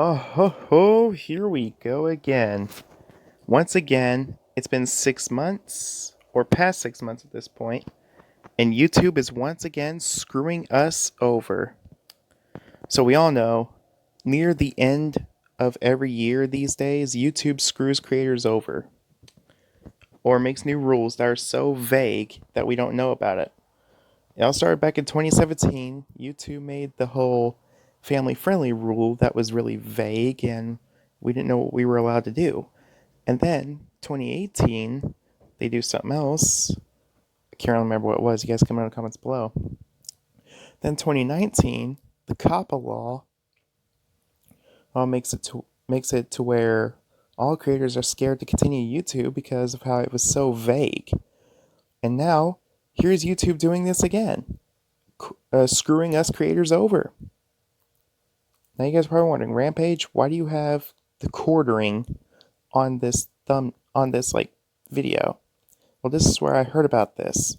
Oh, ho, ho, here we go again. Once again, it's been 6 months, or past 6 months at this point, and YouTube is once again screwing us over. So, we all know, near the end of every year these days, YouTube screws creators over, or makes new rules that are so vague that we don't know about it. It all started back in 2017. YouTube made the whole family friendly rule that was really vague and we didn't know what we were allowed to do. And then 2018, they do something else. I can't remember what it was. You guys comment in the comments below. Then 2019, the COPPA law makes it to where all creators are scared to continue YouTube because of how it was so vague. And now here's YouTube doing this again, screwing us creators over. Now you guys are probably wondering, Rampage, why do you have the quartering on this like video? Well, this is where I heard about this.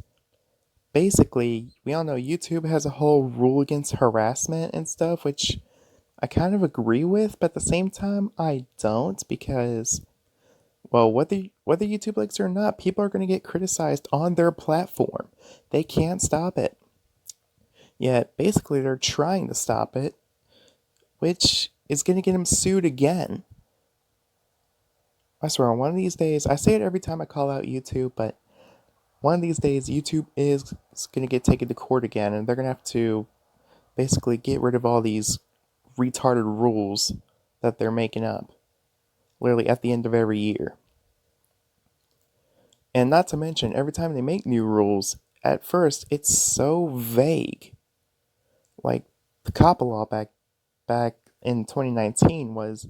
Basically, we all know YouTube has a whole rule against harassment and stuff, which I kind of agree with, but at the same time, I don't because, well, whether YouTube likes it or not, people are going to get criticized on their platform. They can't stop it. Yet, basically, they're trying to stop it, which is going to get them sued again. I swear, one of these days, I say it every time I call out YouTube, but one of these days, YouTube is going to get taken to court again, and they're going to have to basically get rid of all these retarded rules that they're making up, literally at the end of every year. And not to mention, every time they make new rules, at first, it's so vague. Like, the COPPA law back in 2019 was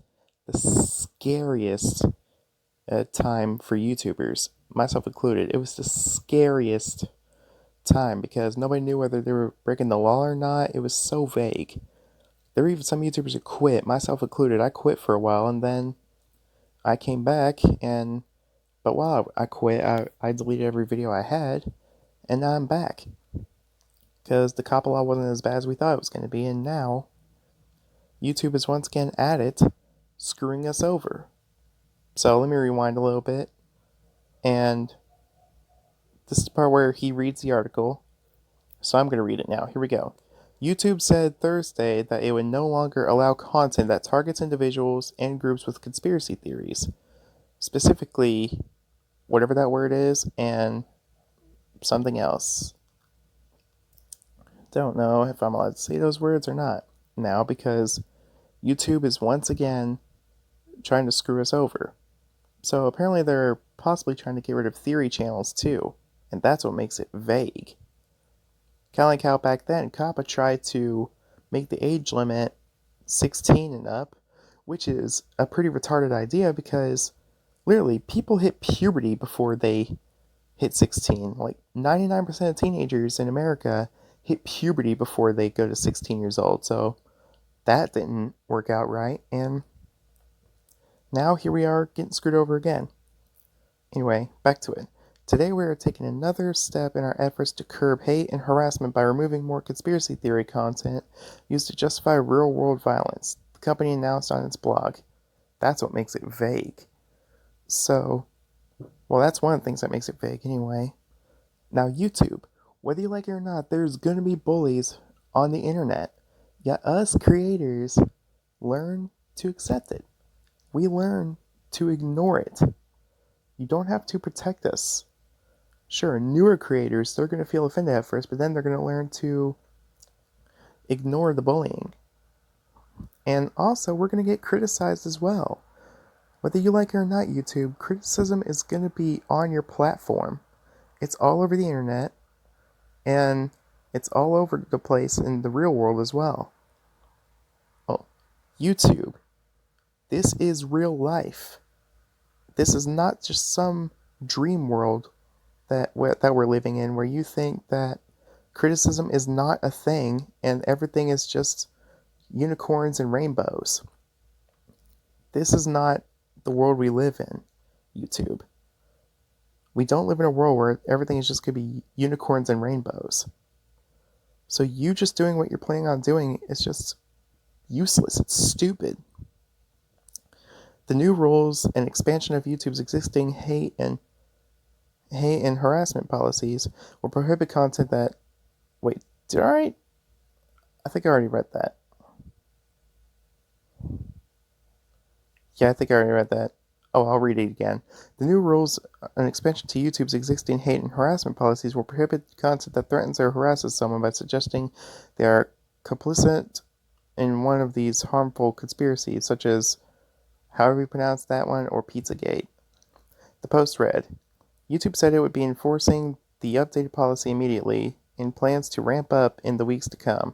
the scariest time for YouTubers, myself included. It was the scariest time because nobody knew whether they were breaking the law or not. It was so vague. There were even some YouTubers who quit, myself included. I quit for a while and then I came back but while I quit, I deleted every video I had and now I'm back because the COPPA law wasn't as bad as we thought it was going to be, and now YouTube is once again at it, screwing us over. So let me rewind a little bit, and this is the part where he reads the article, so I'm going to read it now. Here we go. YouTube said Thursday that it would no longer allow content that targets individuals and groups with conspiracy theories, specifically whatever that word is and something else. Don't know if I'm allowed to say those words or not now because YouTube is once again trying to screw us over. So apparently they're possibly trying to get rid of theory channels too, and that's what makes it vague. Kind of like how back then COPPA tried to make the age limit 16 and up, which is a pretty retarded idea because literally people hit puberty before they hit 16. Like 99% of teenagers in America hit puberty before they go to 16 years old. So that didn't work out right, and now here we are getting screwed over again. Anyway, back to it. Today we are taking another step in our efforts to curb hate and harassment by removing more conspiracy theory content used to justify real-world violence, the company announced on its blog. That's what makes it vague. So, well, that's one of the things that makes it vague anyway. Now, YouTube, whether you like it or not, there's going to be bullies on the internet. Yet us creators learn to accept it. We learn to ignore it. You don't have to protect us. Sure, newer creators, they're going to feel offended at first, but then they're going to learn to ignore the bullying. And also, we're going to get criticized as well. Whether you like it or not, YouTube, criticism is going to be on your platform. It's all over the internet, and it's all over the place in the real world as well. Oh, YouTube. This is real life. This is not just some dream world that we're living in where you think that criticism is not a thing and everything is just unicorns and rainbows. This is not the world we live in, YouTube. We don't live in a world where everything is just going to be unicorns and rainbows. So you just doing what you're planning on doing is just useless. It's stupid. The new rules and expansion of YouTube's existing hate and harassment policies will prohibit content that. Wait, did I write? I think I already read that. Yeah, I think I already read that. Oh, I'll read it again. The new rules and expansion to YouTube's existing hate and harassment policies will prohibit content that threatens or harasses someone by suggesting they are complicit in one of these harmful conspiracies, such as however you pronounce that one, or Pizzagate. The post read, YouTube said it would be enforcing the updated policy immediately and plans to ramp up in the weeks to come.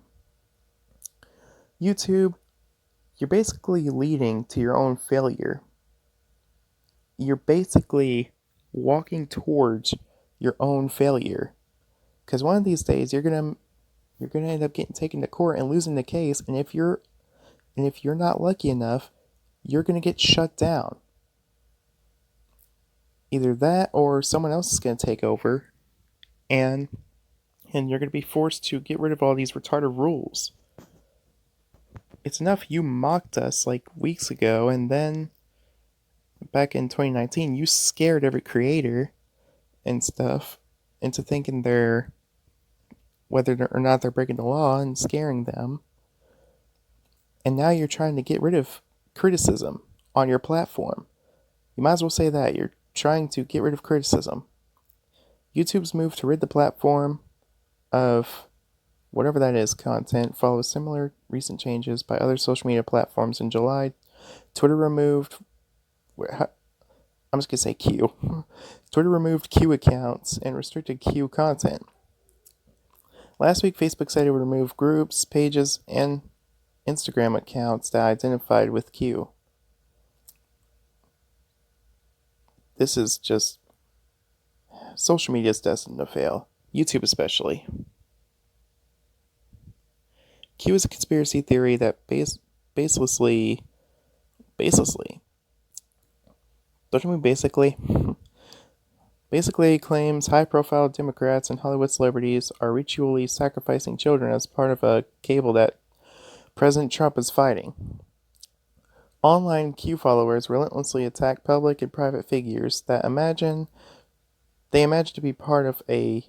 YouTube, you're basically leading to your own failure. You're basically walking towards your own failure. Because one of these days you're gonna end up getting taken to court and losing the case, and if you're not lucky enough, you're gonna get shut down. Either that or someone else is gonna take over, and you're gonna be forced to get rid of all these retarded rules. It's enough you mocked us like weeks ago, and then back in 2019 you scared every creator and stuff into thinking they're, whether or not they're breaking the law, and scaring them. And now you're trying to get rid of criticism on your platform. You might as well say that. You're trying to get rid of criticism. YouTube's move to rid the platform of whatever that is content follows similar recent changes by other social media platforms. In July, Twitter removed, I'm just going to say Q. Twitter removed Q accounts and restricted Q content. Last week, Facebook said it would remove groups, pages, and Instagram accounts that identified with Q. This is just, social media is destined to fail. YouTube especially. Q is a conspiracy theory that baselessly, don't you mean basically? Basically claims high-profile Democrats and Hollywood celebrities are ritually sacrificing children as part of a cabal that President Trump is fighting. Online Q followers relentlessly attack public and private figures that they imagine to be part of a,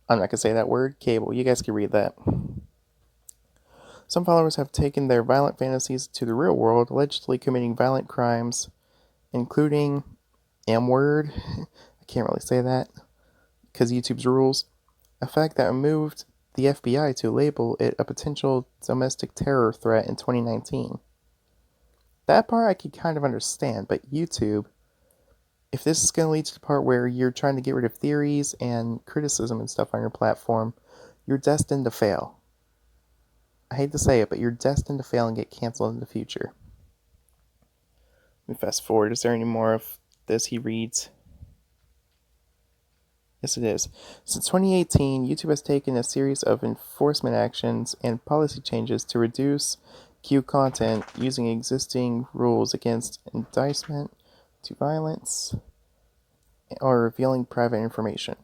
I'm not going to say that word, cable. You guys can read that. Some followers have taken their violent fantasies to the real world, allegedly committing violent crimes, including M-word, I can't really say that, because YouTube's rules, a fact that moved the FBI to label it a potential domestic terror threat in 2019. That part I could kind of understand, but YouTube, if this is going to lead to the part where you're trying to get rid of theories and criticism and stuff on your platform, you're destined to fail. I hate to say it, but you're destined to fail and get canceled in the future. Let me fast forward. Is there any more of this? He reads. Yes, it is. Since 2018, YouTube has taken a series of enforcement actions and policy changes to reduce Q content using existing rules against incitement to violence or revealing private information.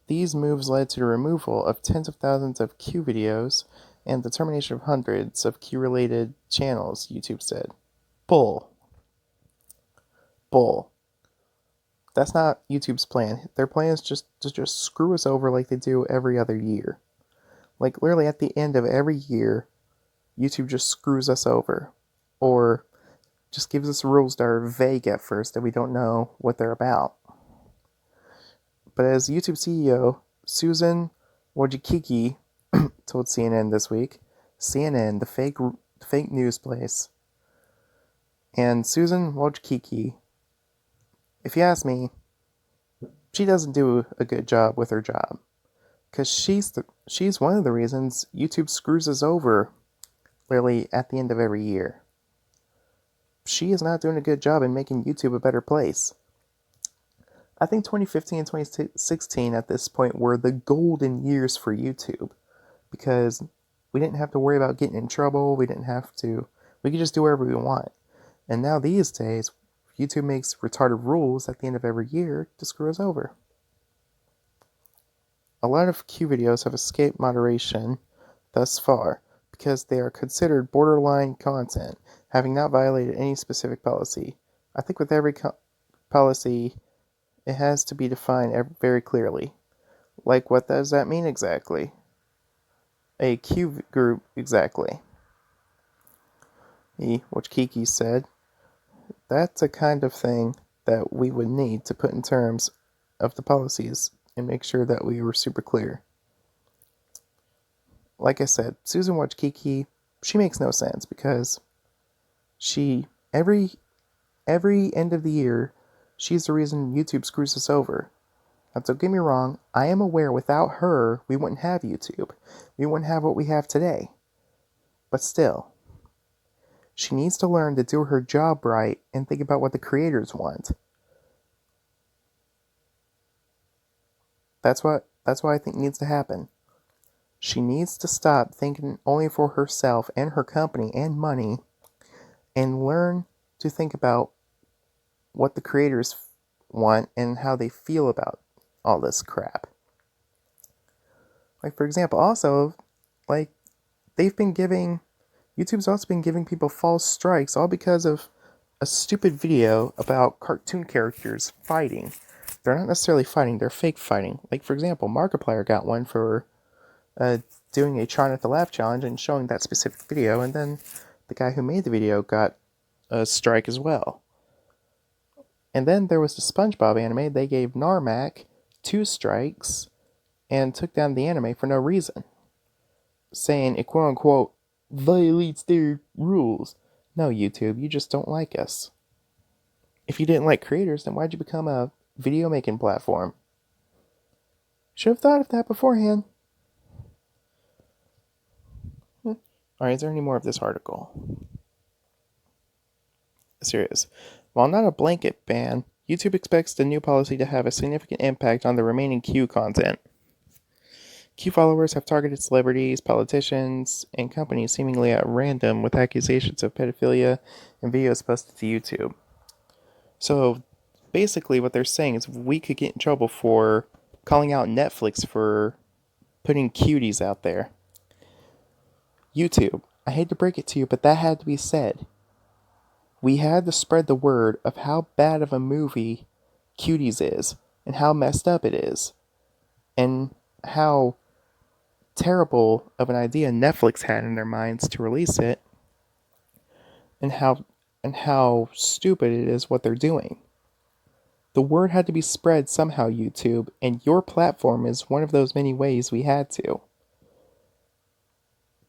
These moves led to the removal of tens of thousands of Q videos and the termination of hundreds of Q-related channels, YouTube said. Bull. That's not YouTube's plan. Their plan is just to just screw us over like they do every other year. Like, literally at the end of every year, YouTube just screws us over. Or just gives us rules that are vague at first, that we don't know what they're about. But as YouTube CEO Susan Wojcicki told CNN this week, CNN, the fake news place, and Susan Wojcicki, if you ask me, she doesn't do a good job with her job, because she's one of the reasons YouTube screws us over literally at the end of every year. She is not doing a good job in making YouTube a better place. I think 2015 and 2016 at this point were the golden years for YouTube, because we didn't have to worry about getting in trouble. We could just do whatever we want. And now these days, YouTube makes retarded rules at the end of every year to screw us over. A lot of Q videos have escaped moderation thus far, because they are considered borderline content, having not violated any specific policy. I think with every policy, it has to be defined very clearly. Like, what does that mean exactly? A Q group, exactly. Which Kiki said, that's a kind of thing that we would need to put in terms of the policies and make sure that we were super clear. Like I said, Susan Watch Kiki, she makes no sense because she, every end of the year, she's the reason YouTube screws us over. Now, don't get me wrong, I am aware without her, we wouldn't have YouTube. We wouldn't have what we have today. But still, she needs to learn to do her job right and think about what the creators want. That's what I think needs to happen. She needs to stop thinking only for herself and her company and money and learn to think about what the creators want and how they feel about all this crap. Like, for example, also, like, YouTube's also been giving people false strikes all because of a stupid video about cartoon characters fighting. They're not necessarily fighting, they're fake fighting. Like, for example, Markiplier got one for doing a Try Not to Laugh challenge and showing that specific video, and then the guy who made the video got a strike as well. And then there was the SpongeBob anime. They gave Narmak 2 strikes and took down the anime for no reason, saying it quote-unquote violates their rules. No, YouTube, you just don't like us. If you didn't like creators, then why'd you become a video making platform? Should have thought of that beforehand. Alright, is there any more of this article? Serious. While not a blanket ban, YouTube expects the new policy to have a significant impact on the remaining Q content. Q followers have targeted celebrities, politicians, and companies seemingly at random with accusations of pedophilia and videos posted to YouTube. So basically what they're saying is we could get in trouble for calling out Netflix for putting cuties out there. YouTube, I hate to break it to you, but that had to be said. We had to spread the word of how bad of a movie Cuties is, and how messed up it is, and how terrible of an idea Netflix had in their minds to release it, and how stupid it is what they're doing. The word had to be spread somehow, YouTube, and your platform is one of those many ways we had to.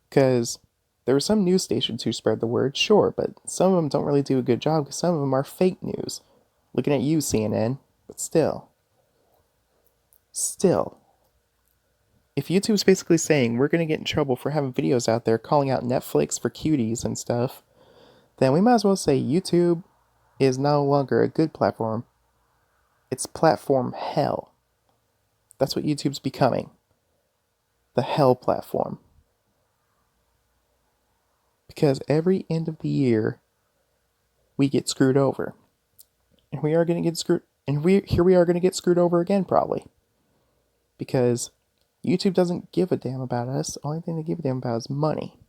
Because there were some news stations who spread the word, sure, but some of them don't really do a good job because some of them are fake news. Looking at you, CNN, but still. If YouTube's basically saying we're going to get in trouble for having videos out there calling out Netflix for cuties and stuff, then we might as well say YouTube is no longer a good platform. It's platform hell. That's what YouTube's becoming. The hell platform. Because every end of the year, we get screwed over. And we are going to get screwed, and here we are going to get screwed over again, probably. Because YouTube doesn't give a damn about us. The only thing they give a damn about is money.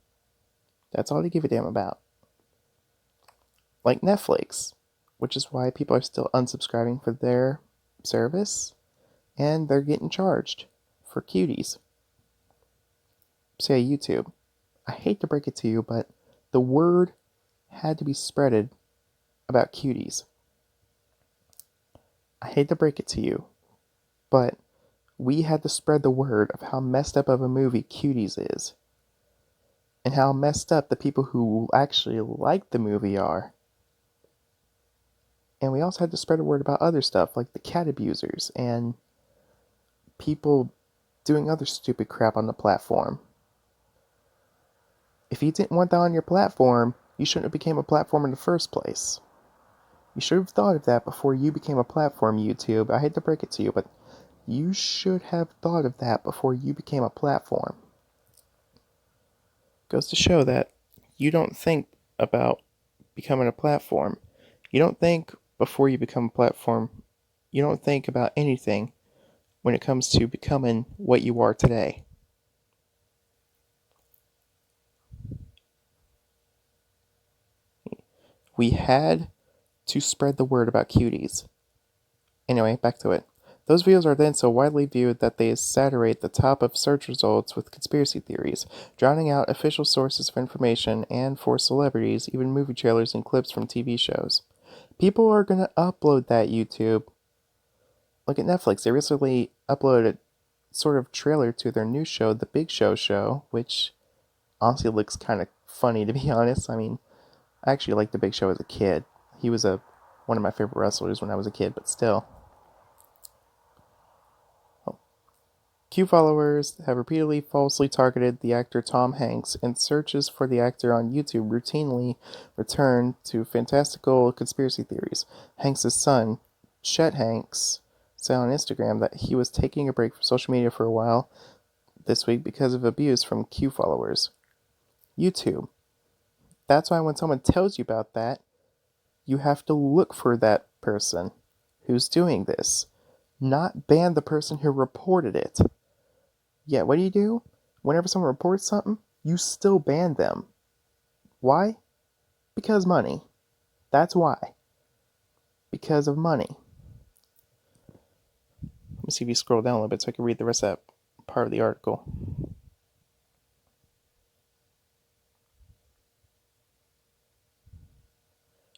That's all they give a damn about. Like Netflix, which is why people are still unsubscribing for their service, and they're getting charged for cuties. So yeah, YouTube, I hate to break it to you, but the word had to be spreaded about cuties. I hate to break it to you, but we had to spread the word of how messed up of a movie Cuties is. And how messed up the people who actually like the movie are. And we also had to spread a word about other stuff, like the cat abusers and people doing other stupid crap on the platform. If you didn't want that on your platform, you shouldn't have become a platform in the first place. You should have thought of that before you became a platform, YouTube. I hate to break it to you, but you should have thought of that before you became a platform. Goes to show that you don't think about becoming a platform. You don't think before you become a platform. You don't think about anything when it comes to becoming what you are today. We had to spread the word about cuties. Anyway, back to it. Those videos are then so widely viewed that they saturate the top of search results with conspiracy theories, drowning out official sources of information and, for celebrities, even movie trailers and clips from TV shows. People are going to upload that YouTube. Look at Netflix. They recently uploaded a sort of trailer to their new show, The Big Show, which honestly looks kind of funny, to be honest. I mean, I actually liked The Big Show as a kid. He was one of my favorite wrestlers when I was a kid, but still. Q followers have repeatedly falsely targeted the actor Tom Hanks, and searches for the actor on YouTube routinely return to fantastical conspiracy theories. Hanks' son, Chet Hanks, said on Instagram that he was taking a break from social media for a while this week because of abuse from Q followers. YouTube. That's why when someone tells you about that, you have to look for that person who's doing this, not ban the person who reported it. Yeah, what do? Whenever someone reports something, you still ban them. Why? Because money. That's why. Because of money. Let me see if you scroll down a little bit so I can read the rest of that part of the article.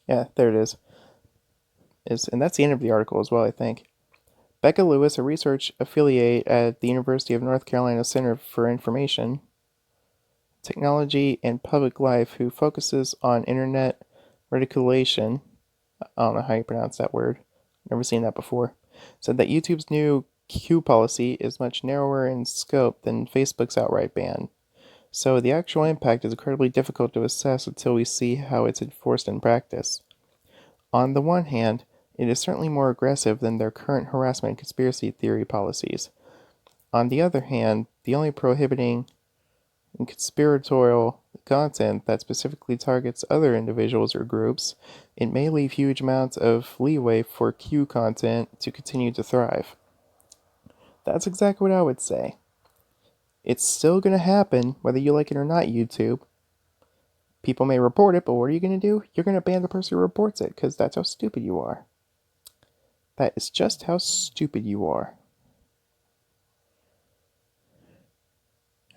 Yeah, there it is. And that's the end of the article as well, I think. Becca Lewis, a research affiliate at the University of North Carolina Center for Information Technology and Public Life, who focuses on internet reticulation, I don't know how you pronounce that word, never seen that before, said that YouTube's new Q policy is much narrower in scope than Facebook's outright ban. So the actual impact is incredibly difficult to assess until we see how it's enforced in practice. On the one hand, it is certainly more aggressive than their current harassment and conspiracy theory policies. On the other hand, the only prohibiting conspiratorial content that specifically targets other individuals or groups, it may leave huge amounts of leeway for Q content to continue to thrive. That's exactly what I would say. It's still going to happen, whether you like it or not, YouTube. People may report it, but what are you going to do? You're going to ban the person who reports it, because that's how stupid you are. That is just how stupid you are.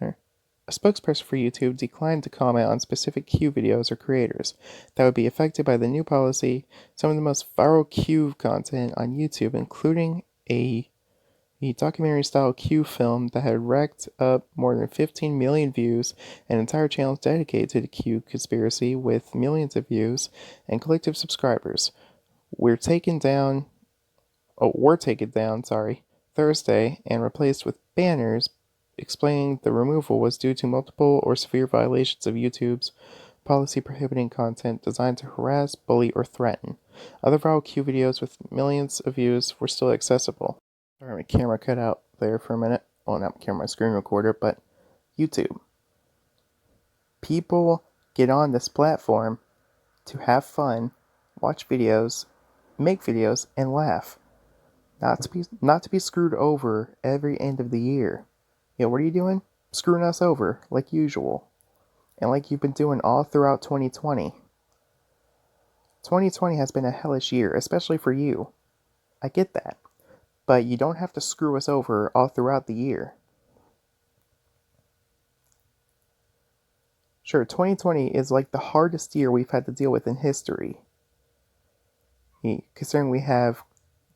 A spokesperson for YouTube declined to comment on specific Q videos or creators that would be affected by the new policy. Some of the most viral Q content on YouTube, including a documentary-style Q film that had racked up more than 15 million views, and entire channels dedicated to the Q conspiracy with millions of views and collective subscribers, were taken down Thursday and replaced with banners explaining the removal was due to multiple or severe violations of YouTube's policy prohibiting content designed to harass, bully, or threaten. Other viral Q videos with millions of views were still accessible. Sorry, my camera cut out there for a minute. Well, not my camera, my screen recorder, but YouTube. People get on this platform to have fun, watch videos, make videos, and laugh. Not to be screwed over every end of the year. Yeah, what are you doing? Screwing us over, like usual. And like you've been doing all throughout 2020. 2020 has been a hellish year, especially for you. I get that. But you don't have to screw us over all throughout the year. Sure, 2020 is like the hardest year we've had to deal with in history. Considering we have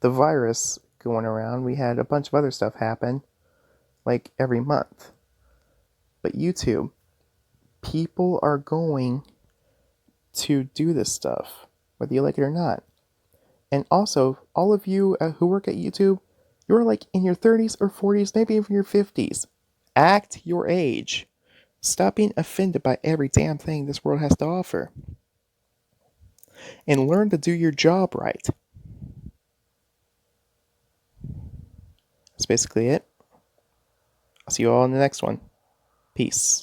the virus going around, we had a bunch of other stuff happen, like every month. But YouTube, people are going to do this stuff, whether you like it or not. And also, all of you who work at YouTube, you're like in your 30s or 40s, maybe even your 50s. Act your age. Stop being offended by every damn thing this world has to offer. And learn to do your job right. That's basically it. I'll see you all in the next one. Peace.